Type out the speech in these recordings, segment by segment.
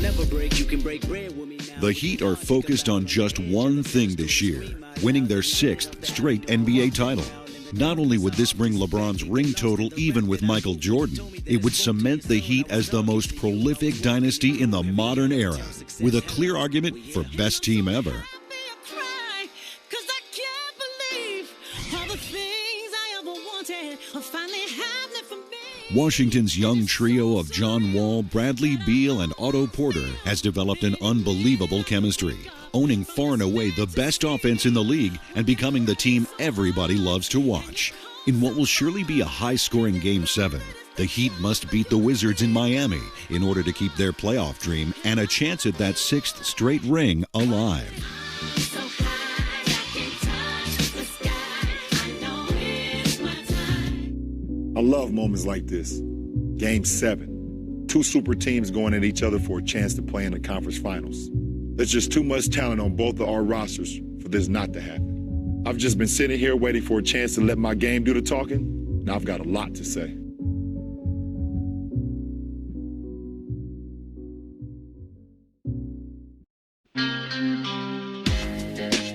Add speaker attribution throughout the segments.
Speaker 1: never break. You can break bread with me now.
Speaker 2: The Heat are focused on just one thing this year, winning their 6th straight NBA title. Not only would this bring LeBron's ring total even with Michael Jordan, it would cement the Heat as the most prolific dynasty in the modern era, with a clear argument for best team ever. Washington's young trio of John Wall, Bradley Beal, and Otto Porter has developed an unbelievable chemistry, owning far and away the best offense in the league and becoming the team everybody loves to watch. In what will surely be a high-scoring Game 7, the Heat must beat the Wizards in Miami in order to keep their playoff dream and a chance at that 6th straight ring alive.
Speaker 3: I love moments like this. Game 7. 2 super teams going at each other for a chance to play in the conference finals. There's just too much talent on both of our rosters for this not to happen. I've just been sitting here waiting for a chance to let my game do the talking. Now I've got a lot to say.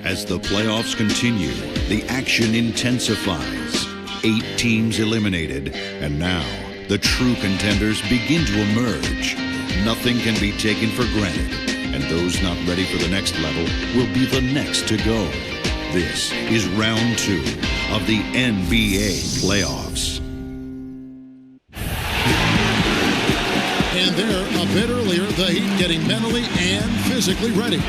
Speaker 2: As the playoffs continue, the action intensifies. 8 teams eliminated, and now the true contenders begin to emerge. Nothing can be taken for granted, and those not ready for the next level will be the next to go. This is round 2 of the NBA playoffs.
Speaker 4: And there, a bit earlier, the Heat getting mentally and physically ready.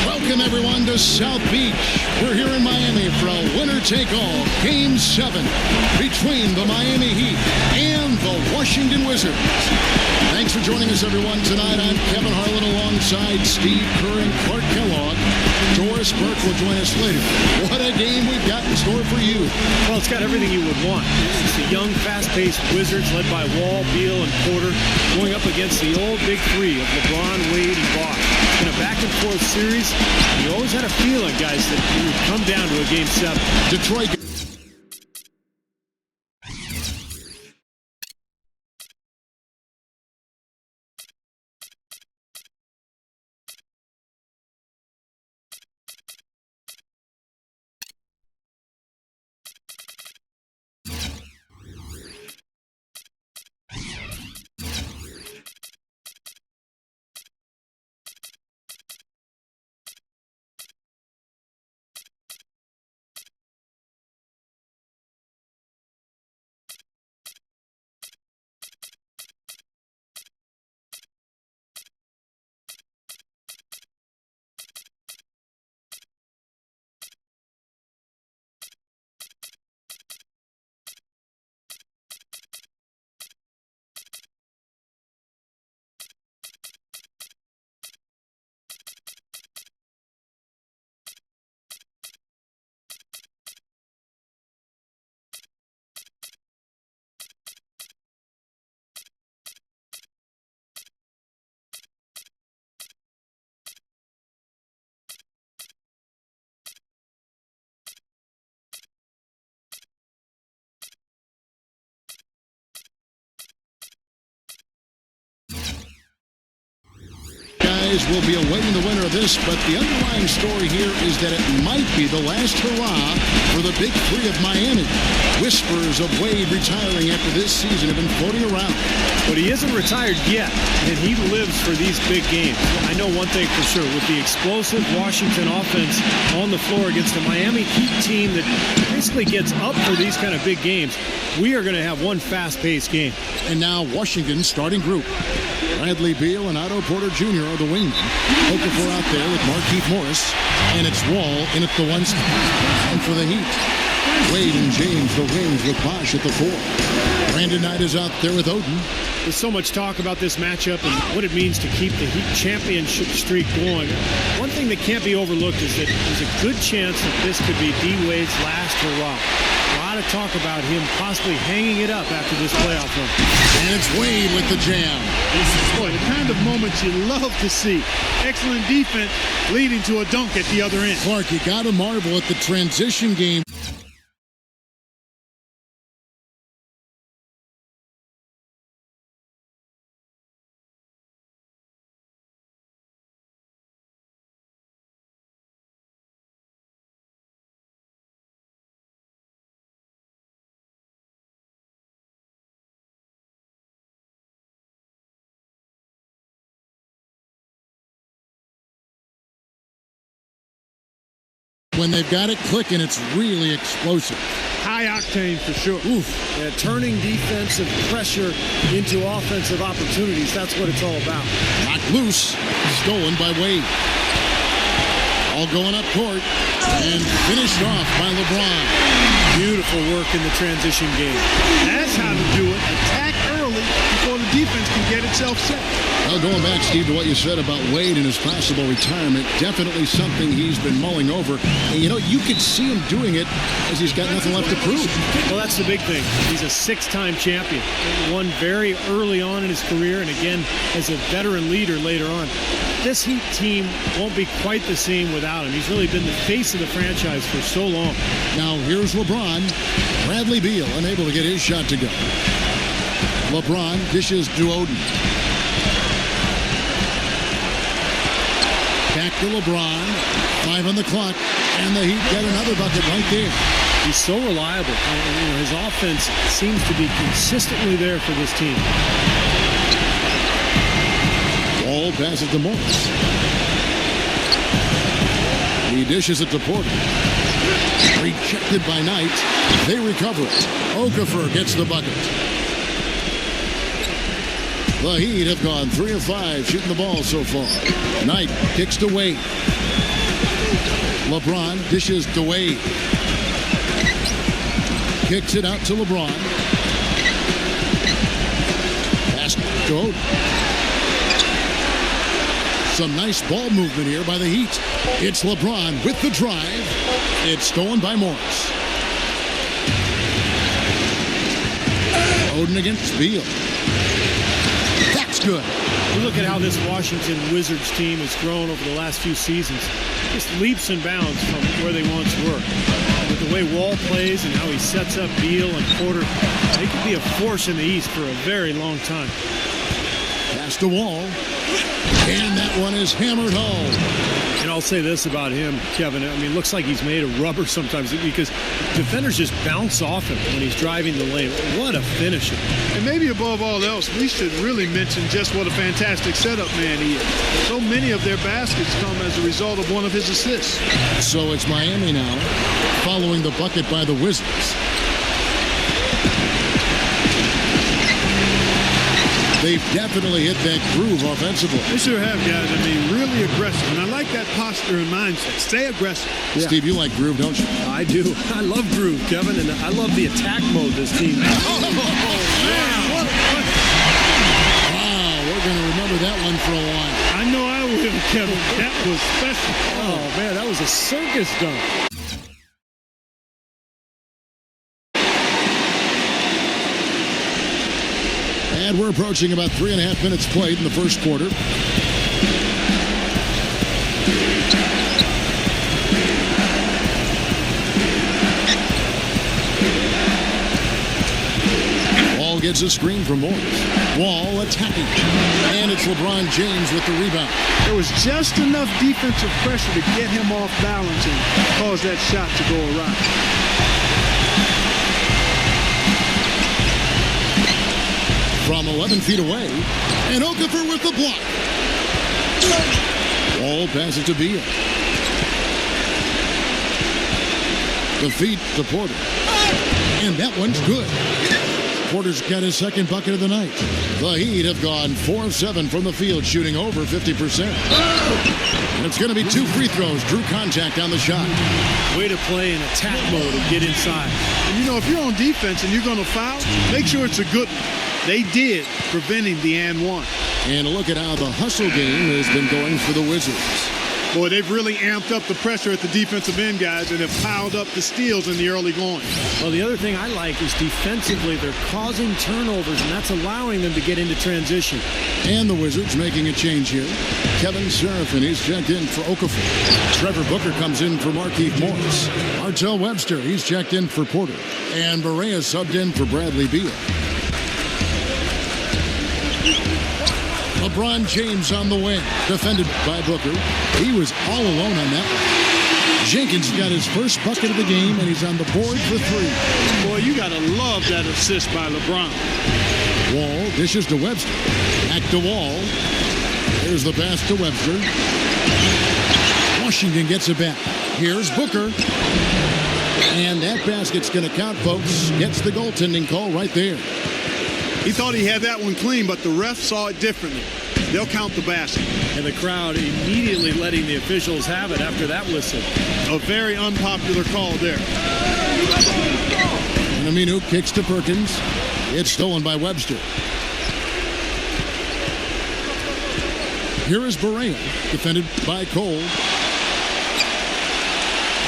Speaker 4: Welcome, everyone, to South Beach. We're here in Miami for a winner-take-all Game 7 between the Miami Heat and the Washington Wizards. Thanks for joining us, everyone. Tonight, I'm Kevin Harlan alongside Steve Kerr and Clark Kellogg. Doris Burke will join us later. What a game we've got in store for you.
Speaker 5: Well, it's got everything you would want. It's the young, fast-paced Wizards led by Wall, Beal, and Porter going up against the old big three of LeBron, Wade, and Bron. In a back-and-forth series, you always had a feeling, guys, that it would come down to a Game 7.
Speaker 4: Detroit. Will be awaiting the winner of this, but the underlying story here is that it might be the last hurrah for the big three of Miami. Whispers of Wade retiring after this season have been floating around.
Speaker 5: But he isn't retired yet, and he lives for these big games. I know one thing for sure. With the explosive Washington offense on the floor against the Miami Heat team that basically gets up for these kind of big games, we are going to have one fast-paced game.
Speaker 4: And now Washington's starting group. Bradley Beal and Otto Porter Jr. are the wingmen. Okafor out there with Markieff Morris. And it's Wall in at the 1 spot. And for the Heat, Wade and James, the wings, with Bosh at the 4. Brandon Knight is out there with Odin.
Speaker 5: There's so much talk about this matchup and what it means to keep the Heat championship streak going. One thing that can't be overlooked is that there's a good chance that this could be D-Wade's last hurrah. A lot of talk about him possibly hanging it up after this playoff run.
Speaker 4: And it's Wade with the jam.
Speaker 6: This is the kind of moments you love to see. Excellent defense leading to a dunk at the other end.
Speaker 4: Clark, you got to marvel at the transition game. When they've got it clicking, it's really explosive.
Speaker 6: High octane for sure.
Speaker 4: Oof.
Speaker 5: Yeah, turning defensive pressure into offensive opportunities. That's what it's all about.
Speaker 4: Knocked loose. Stolen by Wade. All going up court. And finished off by LeBron.
Speaker 5: Beautiful work in the transition game.
Speaker 6: That's how to do it. Attack early before the defense can get itself set.
Speaker 4: Well, going back, Steve, to what you said about Wade and his possible retirement, definitely something he's been mulling over. And, you know, you could see him doing it as he's got nothing left to prove.
Speaker 5: Well, that's the big thing. He's a 6-time champion. Won very early on in his career, and again, as a veteran leader later on. This Heat team won't be quite the same without him. He's really been the face of the franchise for so long.
Speaker 4: Now, here's LeBron. Bradley Beal unable to get his shot to go. LeBron dishes to Oden. Back to LeBron. 5 on the clock. And the Heat get another bucket right there.
Speaker 5: He's so reliable. You know, his offense seems to be consistently there for this team.
Speaker 4: Wall passes to Morris. He dishes it to Porter. Rejected by Knight. They recover it. Okafor gets the bucket. The Heat have gone 3 of 5 shooting the ball so far. Knight kicks to Wade. LeBron dishes to Wade. Kicks it out to LeBron. Pass to Oden. Some nice ball movement here by the Heat. It's LeBron with the drive. It's stolen by Morris. Oden against Beal. That's good.
Speaker 5: You look at how this Washington Wizards team has grown over the last few seasons. Just leaps and bounds from where they once were. With the way Wall plays and how he sets up Beal and Porter, they could be a force in the East for a very long time.
Speaker 4: Pass to Wall. And that one is hammered home.
Speaker 5: And I'll say this about him, Kevin. I mean, it looks like he's made of rubber sometimes because defenders just bounce off him when he's driving the lane. What a finisher.
Speaker 6: And maybe above all else, we should really mention just what a fantastic setup man he is. So many of their baskets come as a result of one of his assists.
Speaker 4: So it's Miami now, following the bucket by the Wizards. They've definitely hit that groove offensively.
Speaker 6: They sure have, guys. I mean, really aggressive. And I like that posture and mindset. Stay aggressive.
Speaker 4: Yeah. Steve, you like groove, don't you?
Speaker 5: I do. I love groove, Kevin, and I love the attack mode this team.
Speaker 6: Man. What?
Speaker 4: Wow, we're going to remember that one for a while.
Speaker 6: I know I will, Kevin. That was special.
Speaker 5: Oh, man, that was a circus dunk.
Speaker 4: And we're approaching about 3.5 minutes played in the first quarter. Wall gets a screen from Morris. Wall attacking. And it's LeBron James with the rebound.
Speaker 6: There was just enough defensive pressure to get him off balance and cause that shot to go awry.
Speaker 4: From 11 feet away, and Okafor with the block. Wall passes to Beal. The feed to Porter. And that one's good. Porter's got his second bucket of the night. The Heat have gone 4 of 7 from the field, shooting over 50%. And it's going to be 2 free throws. Drew contact on the shot.
Speaker 5: Way to play in attack mode and get inside.
Speaker 6: And you know, if you're on defense and you're going to foul, make sure it's a good one. They did, preventing the and one.
Speaker 4: And a look at how the hustle game has been going for the Wizards.
Speaker 6: Boy, they've really amped up the pressure at the defensive end, guys, and have piled up the steals in the early going.
Speaker 5: Well, the other thing I like is defensively, they're causing turnovers, and that's allowing them to get into transition.
Speaker 4: And the Wizards making a change here. Kevin Seraphin, he's checked in for Okafor. Trevor Booker comes in for Markieff Morris. Martell Webster, he's checked in for Porter. And Barea subbed in for Bradley Beal. LeBron James on the wing, defended by Booker. He was all alone on that one. Jenkins got his first bucket of the game, and he's on the board for 3.
Speaker 6: Boy, you got to love that assist by LeBron.
Speaker 4: Wall dishes to Webster. Back to Wall. Here's the pass to Webster. Washington gets it back. Here's Booker. And that basket's going to count, folks. Gets the goaltending call right there.
Speaker 6: He thought he had that one clean, but the ref saw it differently. They'll count the basket.
Speaker 5: And the crowd immediately letting the officials have it after that whistle.
Speaker 6: A very unpopular call there.
Speaker 4: And Aminu kicks to Perkins. It's stolen by Webster. Here is Barea, defended by Cole.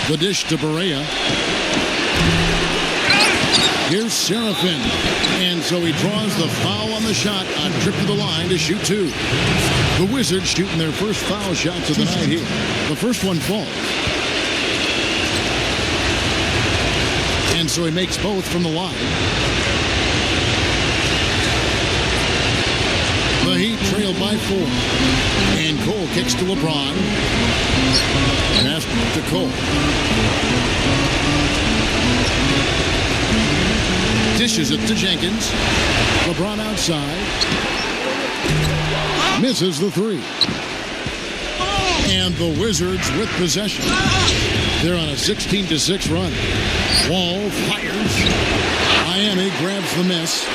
Speaker 4: The dish to Barea. Here's Seraphin. And so he draws the foul on the shot on trip to the line to shoot two. The Wizards shooting their first foul shots of the night here. The first one falls. And so he makes both from the line. The Heat trail by 4. And Cole kicks to LeBron. Pass to Cole. Dishes it to Jenkins. LeBron outside. Misses the three. And the Wizards with possession. They're on a 16-6 run. Wall fires. Miami grabs the miss.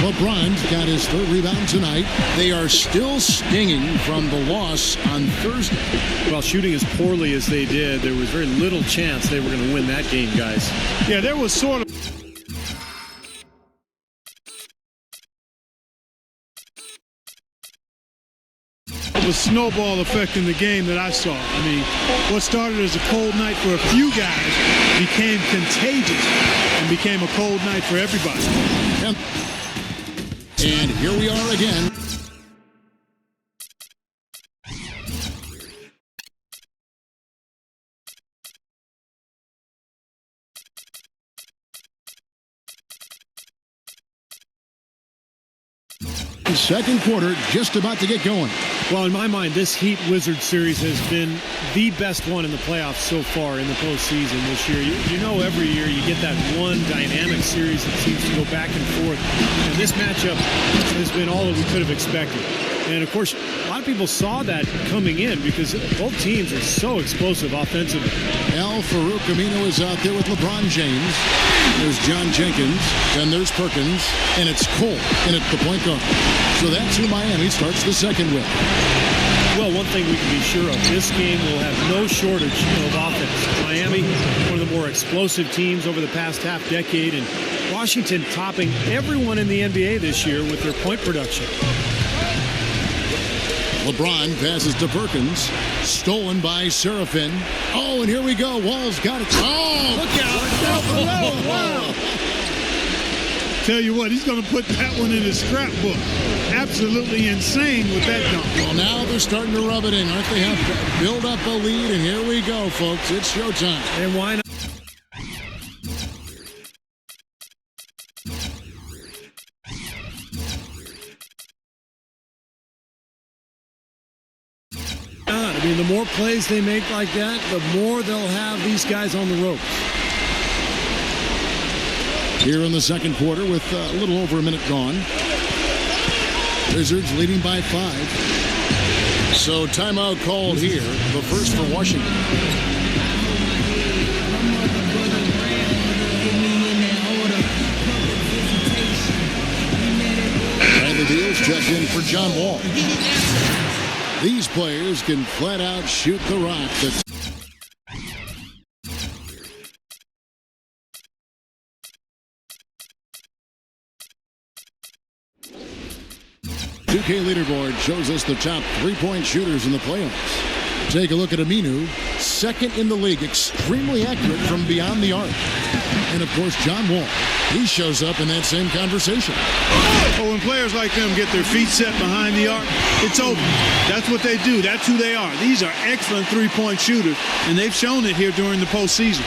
Speaker 4: LeBron's got his third rebound tonight. They are still stinging from the loss on Thursday.
Speaker 5: Well, shooting as poorly as they did, there was very little chance they were going to win that game, guys.
Speaker 6: Yeah, there was sort of a snowball effect in the game that I saw. I mean, what started as a cold night for a few guys became contagious and became a cold night for everybody.
Speaker 4: And here we are again. Second quarter just about to get going.
Speaker 5: Well, in my mind, this Heat-Wizard series has been the best one in the playoffs so far in the postseason this year. You know, every year you get that one dynamic series that seems to go back and forth. And this matchup has been all that we could have expected. And, of course, a lot of people saw that coming in because both teams are so explosive offensively.
Speaker 4: Farouk Aminu is out there with LeBron James. There's John Jenkins, and there's Perkins, and it's Cole in at the point guard. So that's who Miami starts the second with.
Speaker 5: Well, one thing we can be sure of, this game will have no shortage of offense. Miami, one of the more explosive teams over the past half decade, and Washington topping everyone in the NBA this year with their point production.
Speaker 4: LeBron passes to Perkins. Stolen by Seraphin. Oh, and here we go. Wall's got it. Oh, look out.
Speaker 6: Wow. Tell you what, he's going to put that one in his scrapbook. Absolutely insane with that dunk.
Speaker 4: Well, now they're starting to rub it in, aren't they? Have to build up a lead, and here we go, folks. It's showtime.
Speaker 5: And why not? I mean, the more plays they make like that, the more they'll have these guys on the ropes.
Speaker 4: Here in the second quarter with a little over a minute gone. Wizards leading by 5. So timeout called here, the first for Washington. Bradley Beal's checked in for John Wall. These players can flat out shoot the rock. That's 2K leaderboard shows us the top three-point shooters in the playoffs. Take a look at Aminu, second in the league, extremely accurate from beyond the arc. And, of course, John Wall. He shows up in that same conversation.
Speaker 6: Oh, when players like them get their feet set behind the arc, it's over. That's what they do. That's who they are. These are excellent three-point shooters, and they've shown it here during the postseason.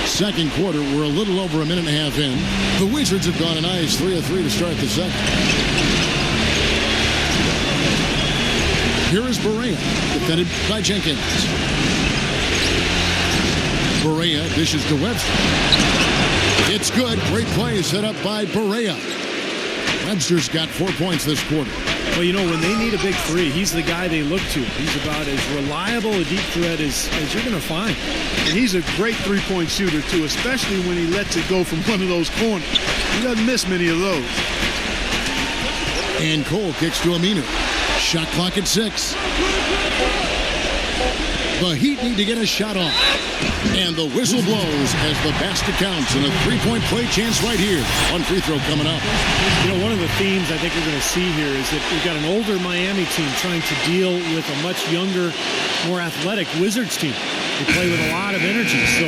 Speaker 4: Second quarter, we're a little over a minute and a half in. The Wizards have gone a nice 3 of 3 to start the second. Here is Barea, defended by Jenkins. Barea dishes to Webster. It's good. Great play set up by Barea. Webster's got 4 points this quarter.
Speaker 5: Well, you know, when they need a big three, he's the guy they look to. He's about as reliable a deep threat as you're going to find.
Speaker 6: And he's a great three-point shooter, too, especially when he lets it go from one of those corners. He doesn't miss many of those.
Speaker 4: And Cole kicks to Aminu. Shot clock at 6. The Heat need to get a shot off. And the whistle blows as the basket counts and a three-point play chance right here. One free throw coming up.
Speaker 5: You know, one of the themes I think we're going to see here is that we've got an older Miami team trying to deal with a much younger, more athletic Wizards team. They play with a lot of energy. So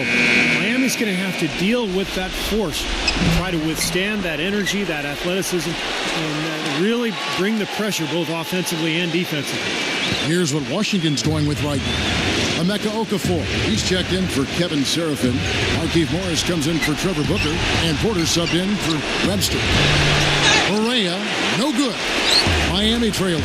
Speaker 5: Miami's going to have to deal with that force, try to withstand that energy, that athleticism, and really bring the pressure both offensively and defensively.
Speaker 4: Here's what Washington's going with right now. Emeka Okafor, he's checked in for Kevin Seraphin. Markieff Morris comes in for Trevor Booker, and Porter subbed in for Webster. Correa, no good. Miami trailing.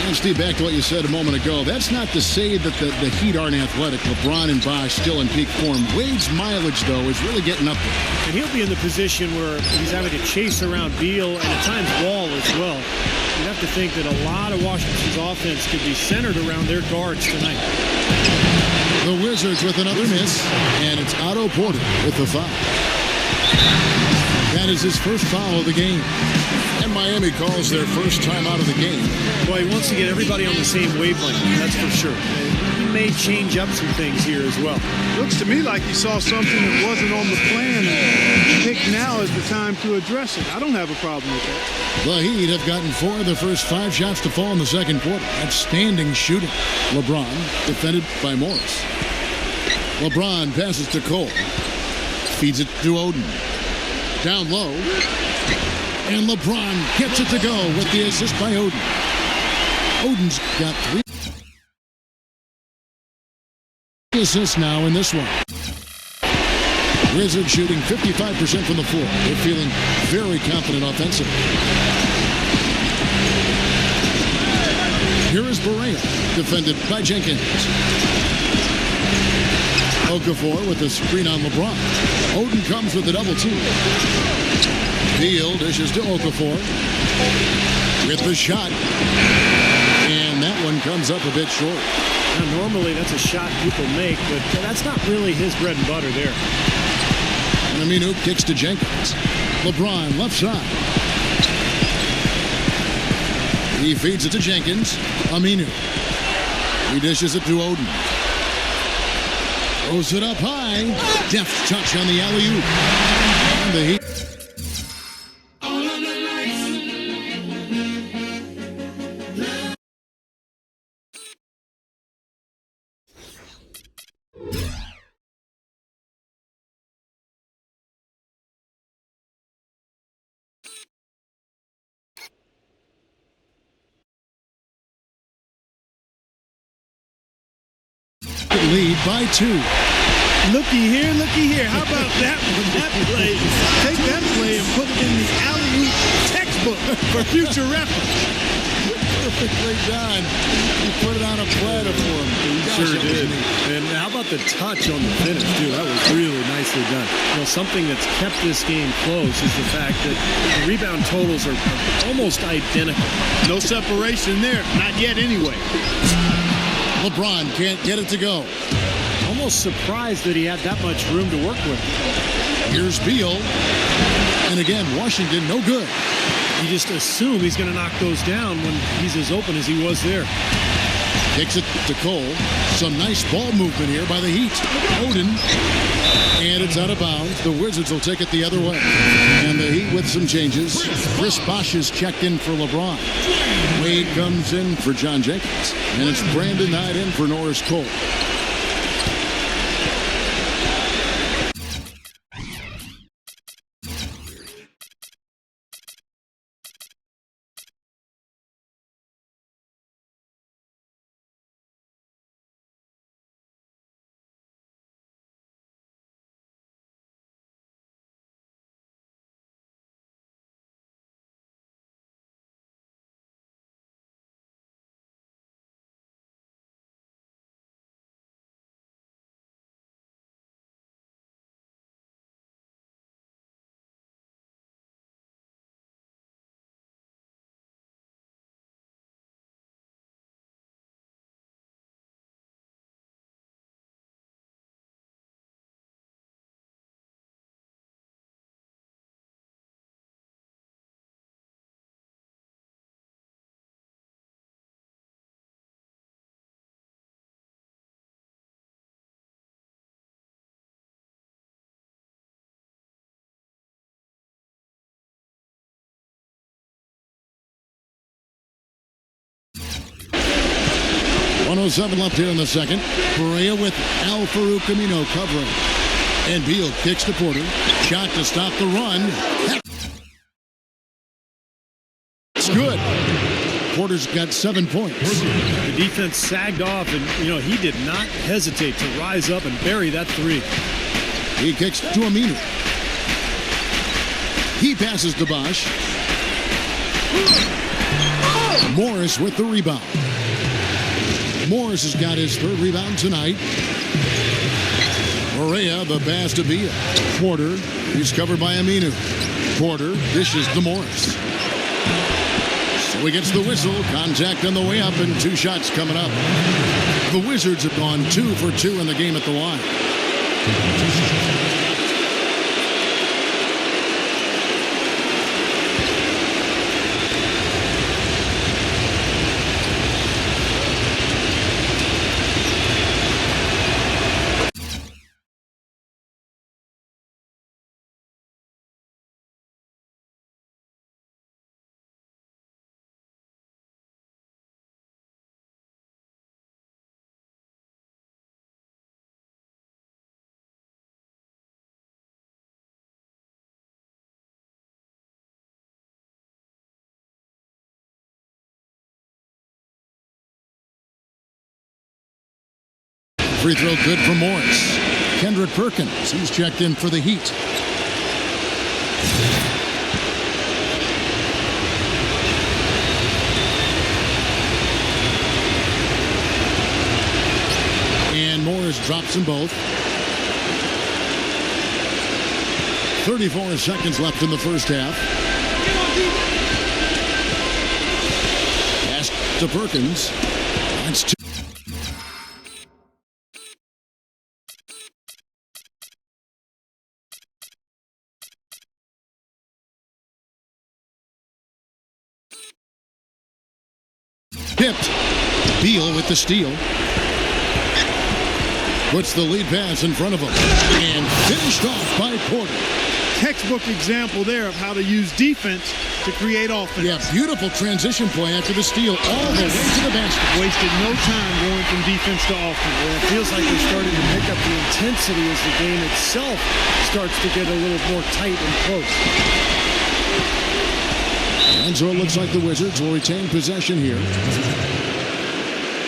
Speaker 4: And Steve, back to what you said a moment ago. That's not to say that the Heat aren't athletic. LeBron and Bosh still in peak form. Wade's mileage, though, is really getting up there.
Speaker 5: And he'll be in the position where he's having to chase around Beal and at times Wall as well. You have to think that a lot of Washington's offense could be centered around their guards tonight.
Speaker 4: The Wizards with another miss, and it's Otto Porter with the foul. That is his first foul of the game. And Miami calls their first time out of the game.
Speaker 5: Well, he wants to get everybody on the same wavelength, that's for sure. He may change up some things here as well.
Speaker 6: Looks to me like he saw something that wasn't on the plan, and I think now is the time to address it. I don't have a problem with that.
Speaker 4: The Heat have gotten 4 of the first 5 shots to fall in the second quarter. Outstanding shooting. LeBron defended by Morris. LeBron passes to Cole. Feeds it to Oden. Down low. And LeBron gets it to go with the assist by Oden. Oden's got 3 assists now in this one. Wizards shooting 55% from the floor. They're feeling very confident offensively. Here is Bron, defended by Jenkins. Okafor with the screen on LeBron. Oden comes with the double team. Beal dishes to Okafor with the shot. And that one comes up a bit short.
Speaker 5: Now, normally that's a shot people make, but that's not really his bread and butter there.
Speaker 4: And Aminu kicks to Jenkins. LeBron left side. He feeds it to Jenkins. Aminu. He dishes it to Oden. Throws it up high. Deft touch on the alley-oop. And the Heat. Lead by 2.
Speaker 6: Looky here. How about that one? That play. Take that play and put it in the alley-oop textbook for future reference.
Speaker 4: Perfectly done. He put it on a platter for him.
Speaker 5: He sure did. And how about the touch on the finish, too? That was really nicely done. You know, something that's kept this game close is the fact that the rebound totals are almost identical.
Speaker 6: No separation there. Not yet, anyway.
Speaker 4: LeBron can't get it to go.
Speaker 5: Almost surprised that he had that much room to work with.
Speaker 4: Here's Beal. And again, Washington, no good.
Speaker 5: You just assume he's going to knock those down when he's as open as he was there.
Speaker 4: Kicks it to Cole. Some nice ball movement here by the Heat. Oden. And it's out of bounds. The Wizards will take it the other way. And the Heat with some changes. Chris Bosh is checked in for LeBron. Wade comes in for John Jenkins. And it's Brandon Knight in for Norris Cole. 1:07 left here in the second. Perea with Al Farouk Camino covering. And Beal kicks to Porter. Shot to stop the run. It's good. Porter's got 7 points.
Speaker 5: The defense sagged off, and, he did not hesitate to rise up and bury that three.
Speaker 4: He kicks to Aminu. He passes to Bosch. Morris with the rebound. Morris has got his 3rd rebound tonight. Perea, the pass to Beal. Porter, he's covered by Aminu. Porter dishes to Morris. So he gets the whistle. Contact on the way up, and 2 shots coming up. The Wizards have gone 2 for 2 in the game at the line. Free throw good for Morris. Kendrick Perkins, he's checked in for the Heat. And Morris drops them both. 34 seconds left in the first half. Pass to Perkins. That's 2. Tipped. Beal with the steal. Puts the lead pass in front of him. And finished off by Porter.
Speaker 6: Textbook example there of how to use defense to create offense.
Speaker 4: Yeah, beautiful transition play after the steal all the way to the basket.
Speaker 6: Wasted no time going from defense to offense.
Speaker 5: Well, it feels like they're starting to pick up the intensity as the game itself starts to get a little more tight and close.
Speaker 4: And so it looks like the Wizards will retain possession here.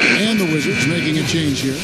Speaker 4: And the Wizards making a change here.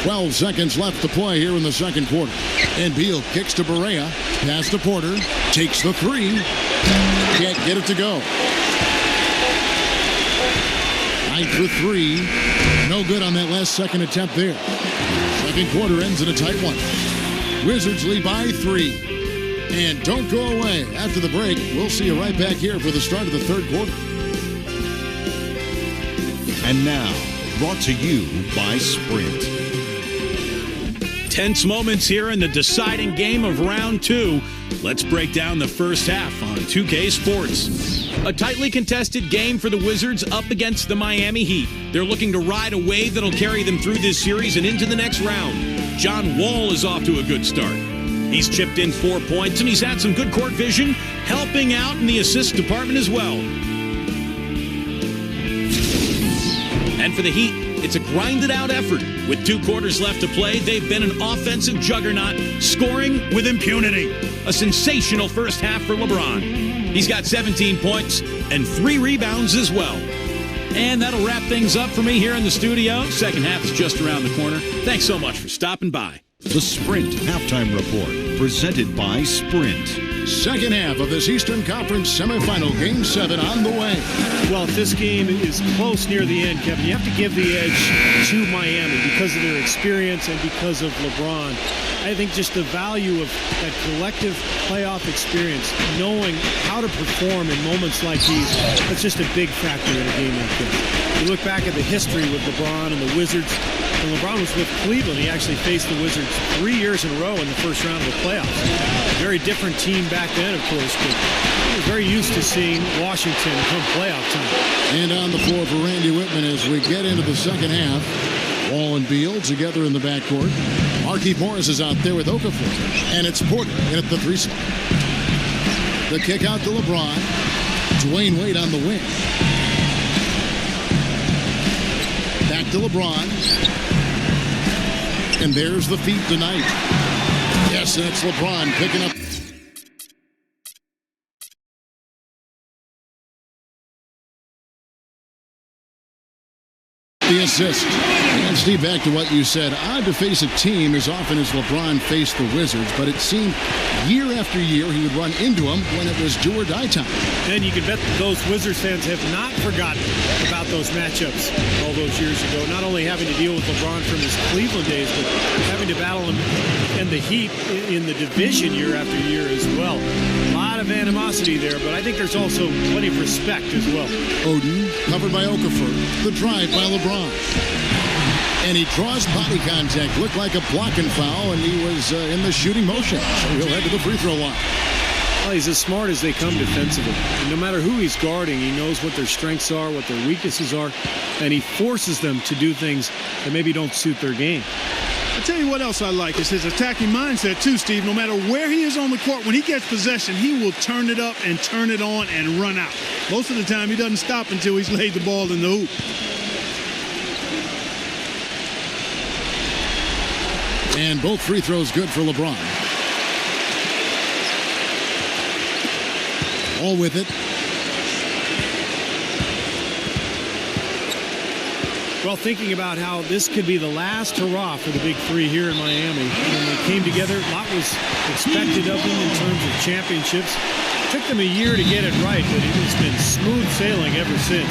Speaker 4: Twelve seconds left to play here in the second quarter. And Beal kicks to Perea. Pass to Porter. Takes the 3. Can't get it to go. 9 for 3. No good on that last second attempt there. Second quarter ends in a tight one. Wizards lead by 3. And don't go away. After the break, we'll see you right back here for the start of the third quarter.
Speaker 2: And now, brought to you by Sprint.
Speaker 7: Tense moments here in the deciding game of round 2. Let's break down the first half on 2K Sports. A tightly contested game for the Wizards up against the Miami Heat. They're looking to ride a wave that'll carry them through this series and into the next round. John Wall is off to a good start. He's chipped in 4 points, and he's had some good court vision, helping out in the assist department as well. And for the Heat, it's a grinded-out effort. With 2 quarters left to play, they've been an offensive juggernaut, scoring with impunity. A sensational first half for LeBron. He's got 17 points and 3 rebounds as well. And that'll wrap things up for me here in the studio. Second half is just around the corner. Thanks so much for stopping by.
Speaker 2: The Sprint Halftime Report, presented by Sprint.
Speaker 4: Second half of this Eastern Conference semifinal, Game 7 on the way.
Speaker 5: Well, if this game is close near the end, Kevin, you have to give the edge to Miami because of their experience and because of LeBron. I think just the value of that collective playoff experience, knowing how to perform in moments like these, that's just a big factor in a game like this. You look back at the history with LeBron and the Wizards. When LeBron was with Cleveland, he actually faced the Wizards 3 years in a row in the first round of the playoffs. A very different team back then, of course, but he was very used to seeing Washington come playoff time.
Speaker 4: And on the floor for Randy Whitman as we get into the second half. Wall and Beal together in the backcourt. Markieff Morris is out there with Okafor. And it's Porter in at the 3 spot. The kick out to LeBron. Dwayne Wade on the wing. Back to LeBron. And there's the feat tonight. Yes, and it's LeBron picking up. The assist. And Steve, back to what you said. Odd to face a team as often as LeBron faced the Wizards, but it seemed year after year he would run into them when it was do or die time.
Speaker 5: And you can bet that those Wizards fans have not forgotten about those matchups all those years ago. Not only having to deal with LeBron from his Cleveland days, but having to battle him and the Heat in the division year after year as well. A lot of animosity there, but I think there's also plenty of respect as well.
Speaker 4: Oden covered by Okafor. The drive by LeBron. And he draws body contact. Looked like a blocking foul, and he was in the shooting motion. So he'll head to the free throw line.
Speaker 5: Well, he's as smart as they come defensively. And no matter who he's guarding, he knows what their strengths are, what their weaknesses are, and he forces them to do things that maybe don't suit their game.
Speaker 6: I'll tell you what else I like is his attacking mindset too, Steve. No matter where he is on the court, when he gets possession, he will turn it up and turn it on and run out. Most of the time, he doesn't stop until he's laid the ball in the hoop.
Speaker 4: And both free throws good for LeBron. All with it.
Speaker 5: Well, thinking about how this could be the last hurrah for the Big Three here in Miami. When they came together, a lot was expected of them in terms of championships. It took them a year to get it right, but it's been smooth sailing ever since.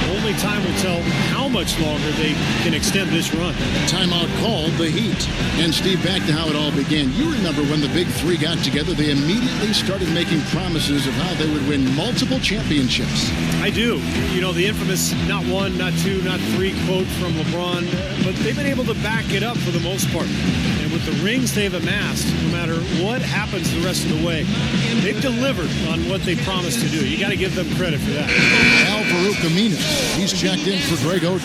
Speaker 5: Only time will tell how much longer they can extend this run.
Speaker 4: Timeout called the Heat. And Steve, back to how it all began. You remember when the Big Three got together, they immediately started making promises of how they would win multiple championships.
Speaker 5: I do. You know, the infamous not one, not two, not three quote from LeBron, but they've been able to back it up for the most part. And with the rings they've amassed, no matter what happens the rest of the way, they've delivered on what they promised to do. You got to give them credit for that.
Speaker 4: Al Farouk, he's checked in for Greg Oden.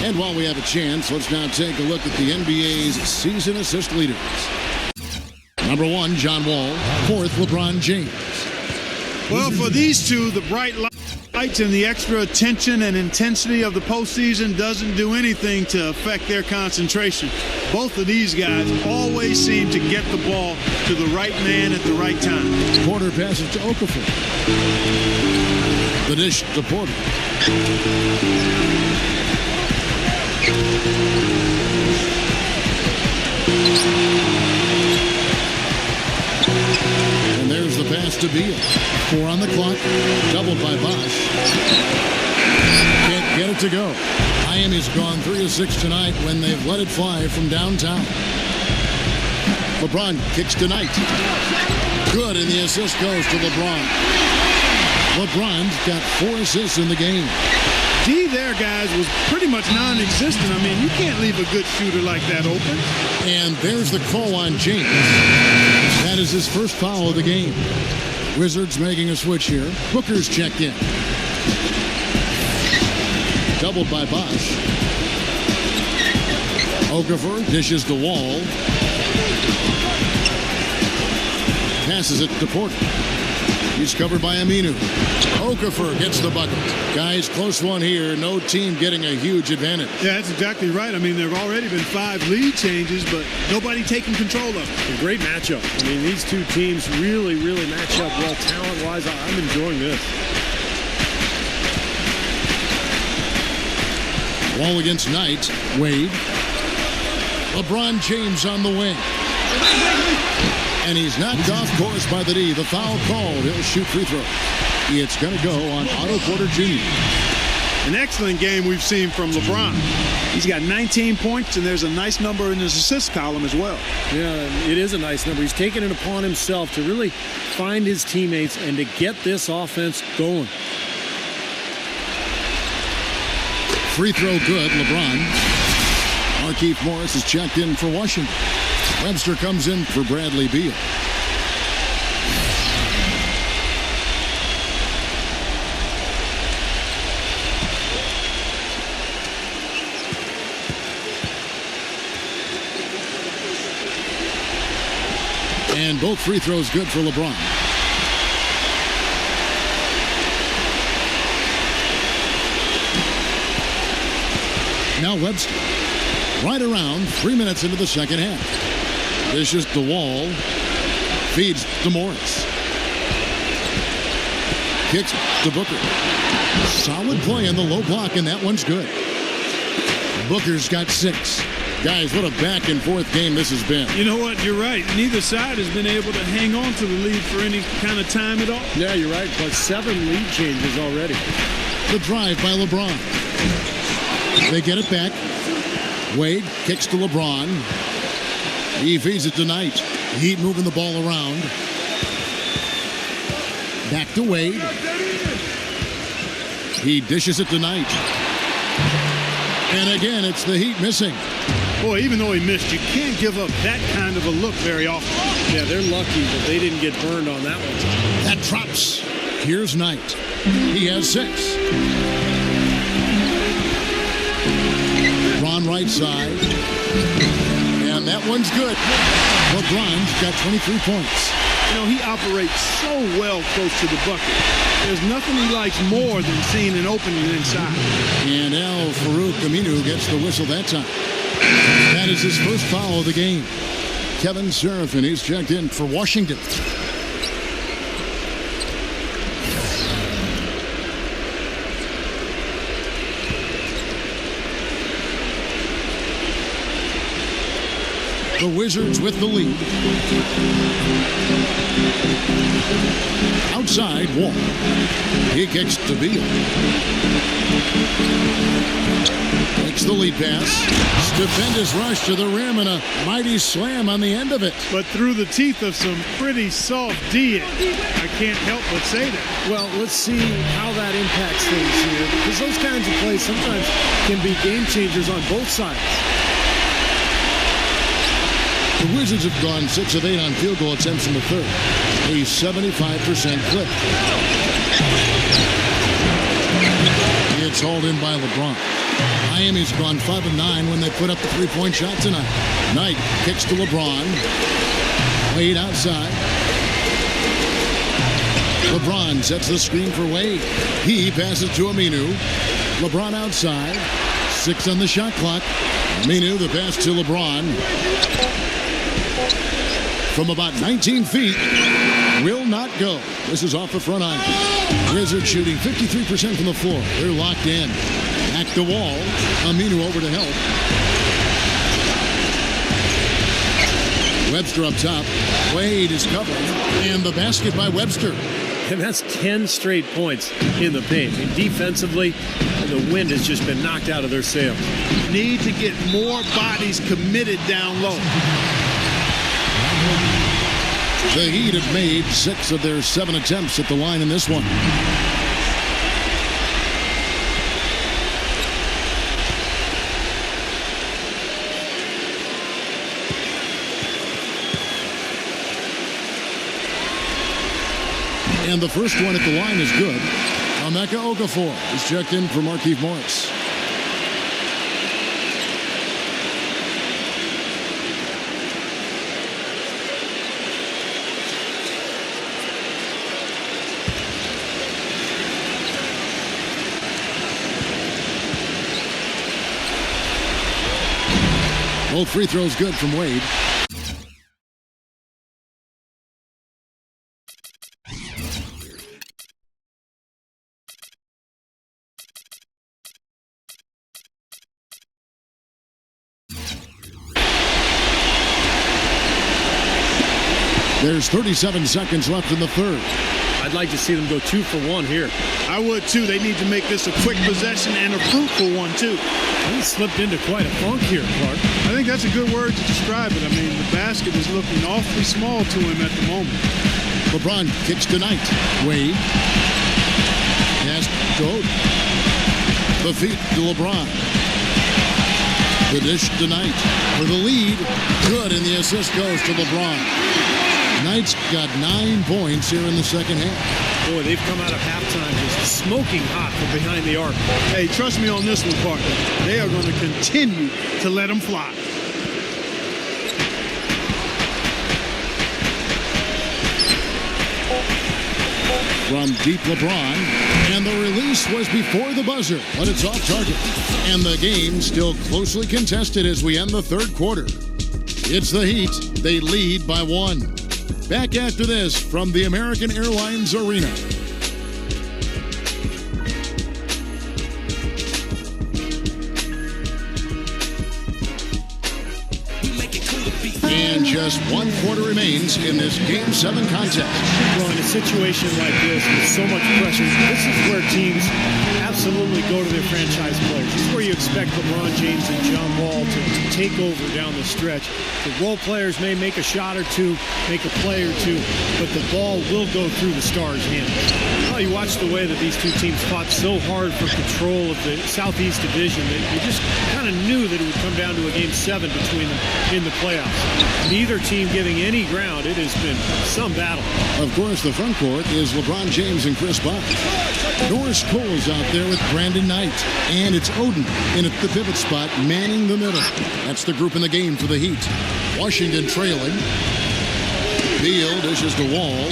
Speaker 4: And while we have a chance, let's now take a look at the NBA's season assist leaders. Number 1, John Wall. 4th, LeBron James.
Speaker 6: Well, for these two, the bright lights and the extra attention and intensity of the postseason doesn't do anything to affect their concentration. Both of these guys always seem to get the ball to the right man at the right time.
Speaker 4: Porter passes to Okafor. The dish to Porter. And there's the pass to Beal. 4 on the clock. Doubled by Bosch. Can't get it to go. Miami's gone 3 of 6 tonight when they've let it fly from downtown. LeBron kicks tonight. Good, and the assist goes to LeBron. LeBron's got 4 assists in the game.
Speaker 6: D there, guys, was pretty much non-existent. I mean, you can't leave a good shooter like that open.
Speaker 4: And there's the call on James. That is his first foul of the game. Wizards making a switch here. Booker's checked in. Doubled by Bosch. Okafor dishes to Wall. Passes it to Porter. He's covered by Aminu. Okafor gets the bucket. Guys, close one here. No team getting a huge advantage.
Speaker 6: Yeah, that's exactly right. I mean, there have already been 5 lead changes, but nobody taking control of it.
Speaker 5: A great matchup. I mean, these two teams really match up well talent-wise. I'm enjoying this.
Speaker 4: Wall against Knight. Wade. LeBron James on the wing. And he's knocked off course by the D. The foul called. He'll shoot free throws. It's going to go on Otto Porter Jr.
Speaker 6: An excellent game we've seen from LeBron. He's got 19 points, and there's a nice number in his assist column as well.
Speaker 5: Yeah, it is a nice number. He's taken it upon himself to really find his teammates and to get this offense going.
Speaker 4: Free throw good, LeBron. Markieff Morris is checked in for Washington. Webster comes in for Bradley Beal. And both free throws good for LeBron. Now Webster. Right around 3 minutes into the second half. Dishes the wall. Feeds to Morris. Kicks to Booker. Solid play in the low block, and that one's good. Booker's got 6. Guys, what a back and forth game this has been.
Speaker 6: You know what? You're right. Neither side has been able to hang on to the lead for any kind of time at all.
Speaker 5: Yeah, you're right. But 7 lead changes already.
Speaker 4: The drive by LeBron. They get it back. Wade kicks to LeBron. He feeds it to Knight. Heat moving the ball around. Back to Wade. He dishes it to Knight. And again, it's the Heat missing.
Speaker 6: Boy, even though he missed, you can't give up that kind of a look very often.
Speaker 5: Yeah, they're lucky that they didn't get burned on that one.
Speaker 4: That drops. Here's Knight. He has 6. Bron right side. And that one's good. LeBron's got 23 points.
Speaker 6: You know, he operates so well close to the bucket. There's nothing he likes more than seeing an opening inside.
Speaker 4: And Farouk Aminu gets the whistle that time. That is his first foul of the game. Kevin Seraphin, he's checked in for Washington. The Wizards with the lead. Outside, Wall. He kicks to Beal. Takes the lead pass. Stupendous rush to the rim and a mighty slam on the end of it.
Speaker 6: But through the teeth of some pretty soft D, I can't help but say that.
Speaker 5: Well, let's see how that impacts things here, because those kinds of plays sometimes can be game changers on both sides.
Speaker 4: The Wizards have gone 6 of 8 on field goal attempts in the third. A 75% clip. It's hauled in by LeBron. Miami's gone 5 of 9 when they put up the three-point shot tonight. Knight kicks to LeBron. Wade outside. LeBron sets the screen for Wade. He passes to Aminu. LeBron outside. 6 on the shot clock. Aminu, the pass to LeBron. From about 19 feet, will not go. This is off the front iron. Wizards shooting 53% from the floor. They're locked in. Back to Wall. Aminu over to help. Webster up top. Wade is covered. And the basket by Webster.
Speaker 5: And that's 10 straight points in the paint. And defensively, the wind has just been knocked out of their sails.
Speaker 6: Need to get more bodies committed down low.
Speaker 4: The Heat have made 6 of their 7 attempts at the line in this one. And the first one at the line is good. Emeka Okafor is checked in for Markieff Morris. Both free throws good from Wade. There's 37 seconds left in the third.
Speaker 5: I'd like to see them go 2 for 1 here.
Speaker 6: I would too. They need to make this a quick possession and a fruitful one too.
Speaker 5: He slipped into quite a funk here, Clark.
Speaker 6: I think that's a good word to describe it. I mean, the basket is looking awfully small to him at the moment.
Speaker 4: LeBron kicks tonight. Wade. Pass to Oden. The feet to LeBron. The dish tonight for the lead. Good, and the assist goes to LeBron. Knight's got 9 points here in the second half.
Speaker 5: Boy, they've come out of halftime just smoking hot from behind the arc.
Speaker 6: Hey, trust me on this one, Parker. They are going to continue to let them fly.
Speaker 4: From deep LeBron, and the release was before the buzzer, but it's off target. And the game still closely contested as we end the third quarter. It's the Heat. They lead by 1. Back after this from the American Airlines Arena. And just 1 quarter remains in this Game 7 contest.
Speaker 5: Well, in a situation like this with so much pressure, this is where teams absolutely go to their franchise players. This is where you expect LeBron James and John Wall to take over down the stretch. The role players may make a shot or two, make a play or two, but the ball will go through the stars' hands. Well, you watch the way that these two teams fought so hard for control of the Southeast Division that you just kind of knew that it would come down to a Game 7 between them in the playoffs. Neither team giving any ground. It has been some battle.
Speaker 4: Of course, the front court is LeBron James and Chris Bosh. Norris Cole's out there with Brandon Knight. And it's Oden in at the pivot spot, manning the middle. That's the group in the game for the Heat. Washington trailing. Beal dishes to Wall.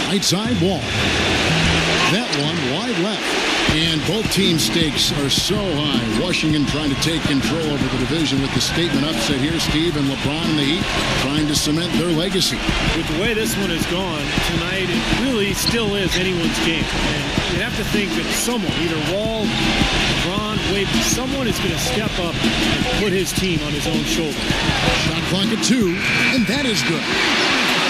Speaker 4: Right side Wall. That one wide left. And both team stakes are so high. Washington trying to take control over the division with the statement upset here. Steve and LeBron and the Heat trying to cement their legacy.
Speaker 5: With the way this one has gone tonight, it really still is anyone's game. And you have to think that someone, either Wall, LeBron, Wade, someone is going to step up and put his team on his own shoulder.
Speaker 4: Shot clock at 2, and that is good.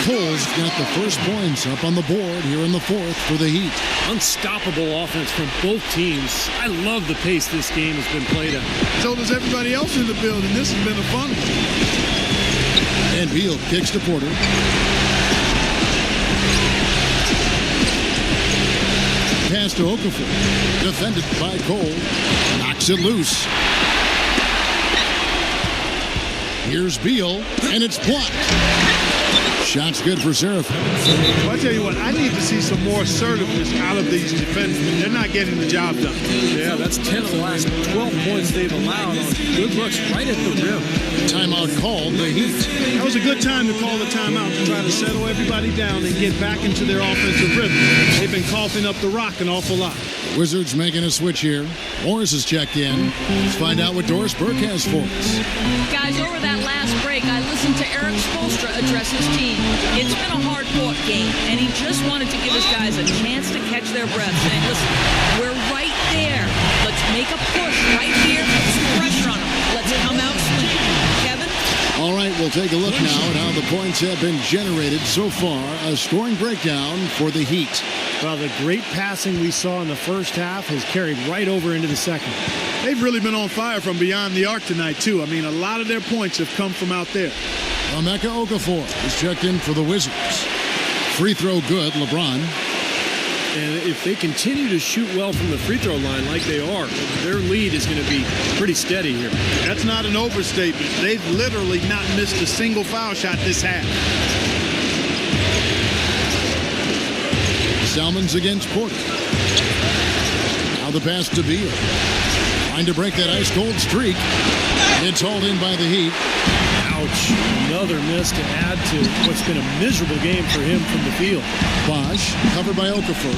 Speaker 4: Cole's got the first points up on the board here in the fourth for the Heat.
Speaker 5: Unstoppable offense from both teams. I love the pace this game has been played at.
Speaker 6: So does everybody else in the building. This has been a fun one.
Speaker 4: And Beal kicks to Porter. Pass to Okafor. Defended by Cole. Knocks it loose. Here's Beal, and it's blocked. Shot's good for Seraphin.
Speaker 6: Well, I tell you what, I need to see some more assertiveness out of these defensemen. They're not getting the job done.
Speaker 5: Yeah, that's 10 of the last 12 points they've allowed on good looks right at the rim.
Speaker 4: Timeout called the Heat.
Speaker 6: That was a good time to call the timeout to try to settle everybody down and get back into their offensive rhythm. They've been coughing up the rock an awful lot.
Speaker 4: Wizards making a switch here. Morris is checked in. Let's find out what Doris Burke has for us.
Speaker 8: Guys, over that last break, I listened to Eric Spoelstra address his team. It's been a hard-fought game, and he just wanted to give his guys a chance to catch their breath, saying, listen, we're right there. Let's make a push right here. Put some pressure on them. Let's come out swinging. Kevin?
Speaker 4: All right, we'll take a look now at how the points have been generated so far. A scoring breakdown for the Heat.
Speaker 5: Well, the great passing we saw in the first half has carried right over into the second.
Speaker 6: They've really been on fire from beyond the arc tonight, too. I mean, a lot of their points have come from out there.
Speaker 4: Emeka Okafor is checked in for the Wizards. Free throw good, LeBron.
Speaker 5: And if they continue to shoot well from the free throw line like they are, their lead is going to be pretty steady here.
Speaker 6: That's not an overstatement. They've literally not missed a single foul shot this half.
Speaker 4: Salmons against Porter. Now the pass to Beal. Trying to break that ice-cold streak. It's hauled in by the Heat.
Speaker 5: Ouch. Another miss to add to what's been a miserable game for him from the field.
Speaker 4: Bosh covered by Okafor.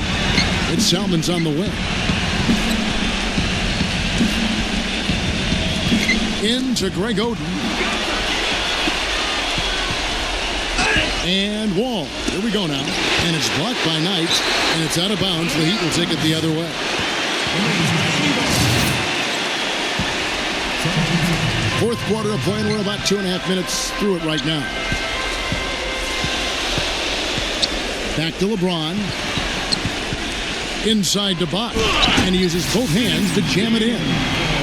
Speaker 4: It's Salmons on the wing. Into Greg Oden. And Wall. Here we go now. And it's blocked by Knight. And it's out of bounds. The Heat will take it the other way. Fourth quarter of play. We're about 2.5 minutes through it right now. Back to LeBron. Inside to Bot. And he uses both hands to jam it in.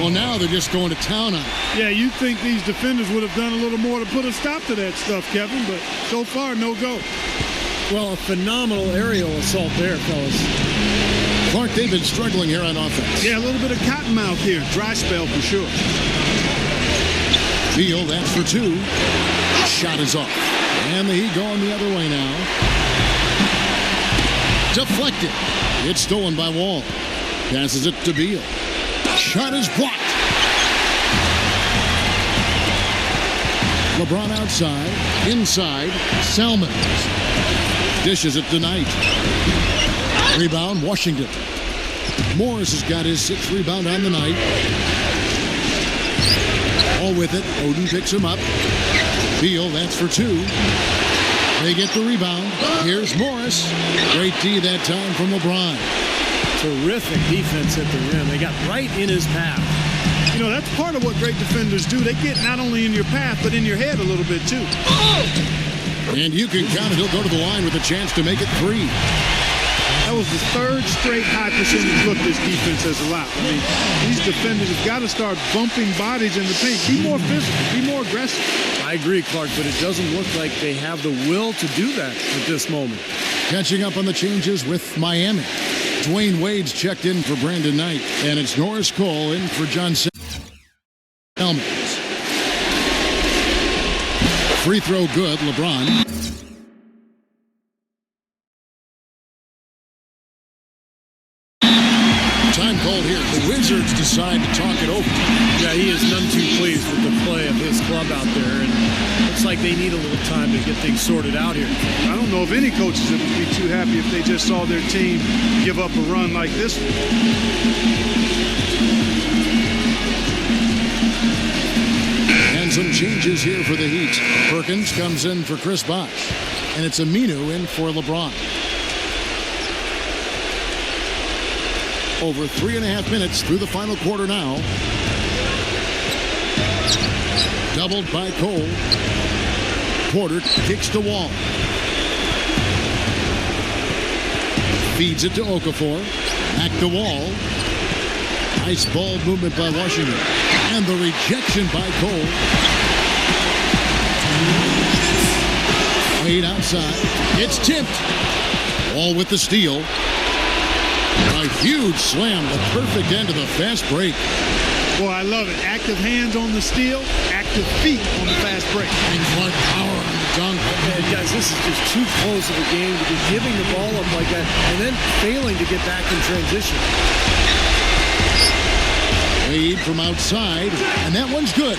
Speaker 4: Well, now they're just going to town on it.
Speaker 6: Yeah, you'd think these defenders would have done a little more to put a stop to that stuff, Kevin, but so far, no go.
Speaker 5: Well, a phenomenal aerial assault there, fellas.
Speaker 4: Clark, they've been struggling here on offense.
Speaker 6: Yeah, a little bit of cottonmouth here. Dry spell for sure.
Speaker 4: Beal, that's for two. Shot is off. And the Heat going the other way now. Deflected. It's stolen by Wall. Passes it to Beal. Shot is blocked. LeBron outside. Inside. Chalmers. Dishes it to Knight. Rebound, Washington. Morris has got his 6th rebound on the night. All with it. Oden picks him up. Beal, that's for two. They get the rebound. Here's Morris. Great D that time from LeBron.
Speaker 5: Terrific defense at the rim. They got right in his path.
Speaker 6: You know, that's part of what great defenders do. They get not only in your path, but in your head a little bit, too.
Speaker 4: And you can count it. He'll go to the line with a chance to make it 3.
Speaker 6: That was the 3rd straight high percentage look this defense has allowed. I mean, these defenders have got to start bumping bodies in the paint. Be more physical. Be more aggressive.
Speaker 5: I agree, Clark, but it doesn't look like they have the will to do that at this moment.
Speaker 4: Catching up on the changes with Miami. Dwayne Wade's checked in for Brandon Knight, and it's Norris Cole in for John Chalmers. Free throw good, LeBron. Time called here. The Wizards decide to talk it over.
Speaker 5: Yeah, he is none too pleased with the play of his club out there, and looks like they need a little time to get things sorted out here.
Speaker 6: I don't know if any coaches would be too happy if they just saw their team give up a run like this one.
Speaker 4: And some changes here for the Heat. Perkins comes in for Chris Bosh, and it's Aminu in for LeBron. Over 3.5 minutes through the final quarter now. Doubled by Cole. Porter kicks to Wall. Feeds it to Okafor. Back to Wall. Nice ball movement by Washington. And the rejection by Cole. Wade outside. It's tipped. Wall with the steal. A huge slam, the perfect end of the fast break.
Speaker 6: Boy, I love it. Active hands on the steal, active feet on the fast break.
Speaker 4: And Clark power on the dunk.
Speaker 5: And guys, this is just too close of a game to be giving the ball up like that and then failing to get back in transition.
Speaker 4: Wade from outside, and that one's good.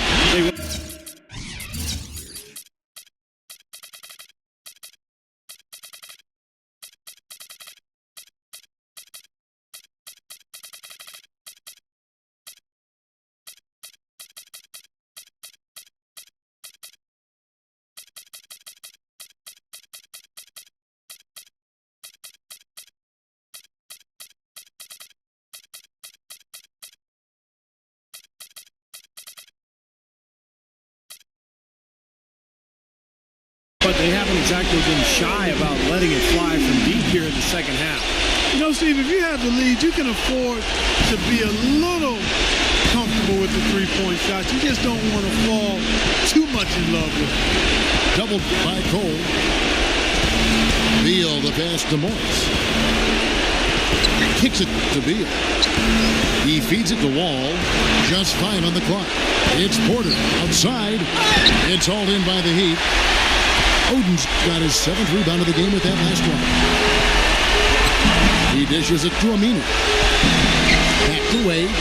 Speaker 5: But they haven't exactly been shy about letting it fly from deep here in the second half.
Speaker 6: You know, Steve, if you have the lead, you can afford to be a little comfortable with the three-point shots. You just don't want to fall too much in love with it.
Speaker 4: Doubled by Cole. Beal the pass to Morris. Kicks it to Beal. He feeds it to Wall. Just 5 on the clock. It's Porter outside. It's hauled in by the Heat. Oden's got his 7th rebound of the game with that last one. He dishes it to Aminu. Back to Wade.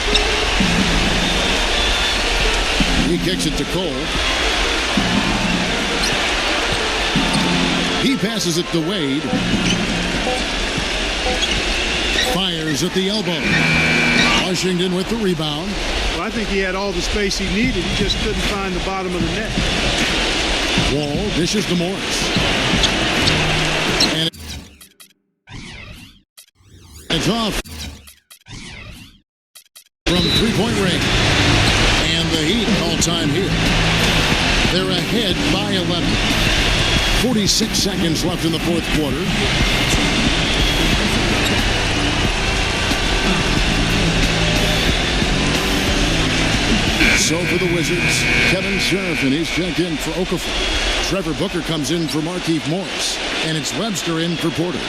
Speaker 4: He kicks it to Cole. He passes it to Wade. Fires at the elbow. Washington with the rebound.
Speaker 6: Well, I think he had all the space he needed. He just couldn't find the bottom of the net.
Speaker 4: Wall dishes to Morris. And it's off from three-point range. And the Heat call time here. They're ahead by 11. 46 seconds left in the fourth quarter. So for the Wizards, Kevin Sheriff, and he's checked in for Okafor. Trevor Booker comes in for Markieff Morris, and it's Webster in for Porter.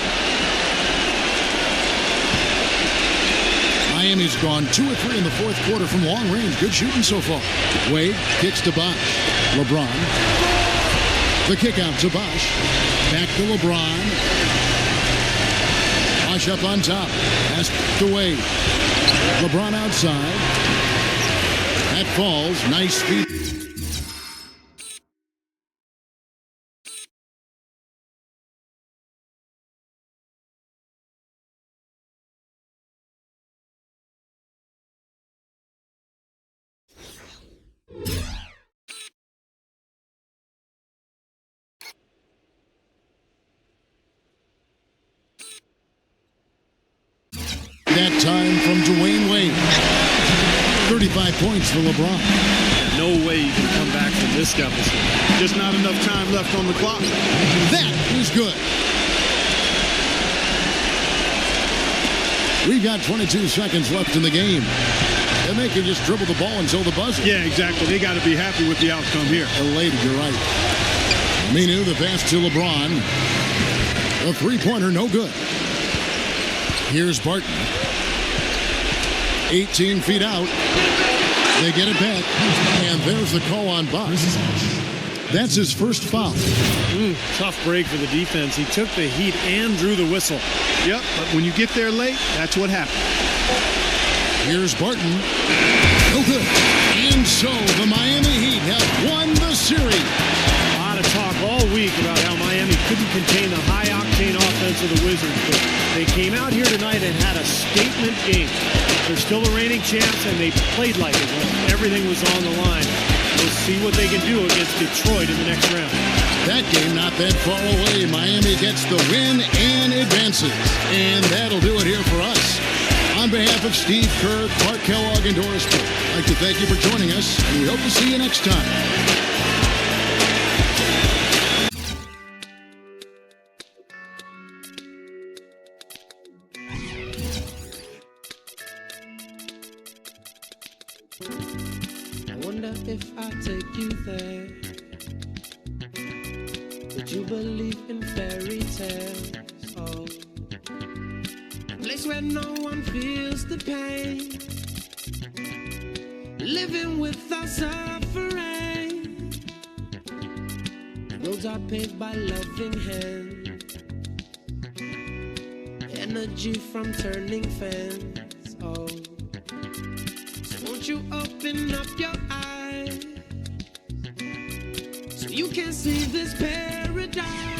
Speaker 4: Miami's gone 2 or 3 in the fourth quarter from long range. Good shooting so far. Wade kicks to Bosh. LeBron. The kick out to Bosh. Back to LeBron. Bosh up on top. Pass to Wade. LeBron outside. That falls. Nice feed. That time from Dwayne Wade. 35 points for LeBron.
Speaker 5: No way you can come back from this deficit.
Speaker 6: Just not enough time left on the clock.
Speaker 4: That is good. We've got 22 seconds left in the game. And they can just dribble the ball until the buzzer.
Speaker 6: Yeah, exactly. They got to be happy with the outcome here.
Speaker 4: Elated, you're right. Minu, the pass to LeBron. A three-pointer, no good. Here's Barton. 18 feet out. They get it back. And there's the call on Bosh. That's his first foul.
Speaker 5: Tough break for the defense. He took the heat and drew the whistle.
Speaker 6: Yep, but when you get there late, that's what happens.
Speaker 4: Here's Barton. No good. And so the Miami Heat have won the series.
Speaker 5: A lot of talk all week about how Miami couldn't contain the high-octane offense of the Wizards, but they came out here tonight and had a statement game. They're still the reigning champs, and they played like it when everything was on the line. We'll see what they can do against Detroit in the next round.
Speaker 4: That game not that far away. Miami gets the win and advances. And that'll do it here for us. On behalf of Steve Kerr, Clark Kellogg, and Doris Burke, I'd like to thank you for joining us, and we hope to see you next time.
Speaker 1: I wonder if I take you there. Would you believe in fairy tales? Oh, a place where no one feels the pain, living without suffering. Roads are paved by loving hands, energy from turning fans. Oh, won't you open up your eyes so you can see this paradise?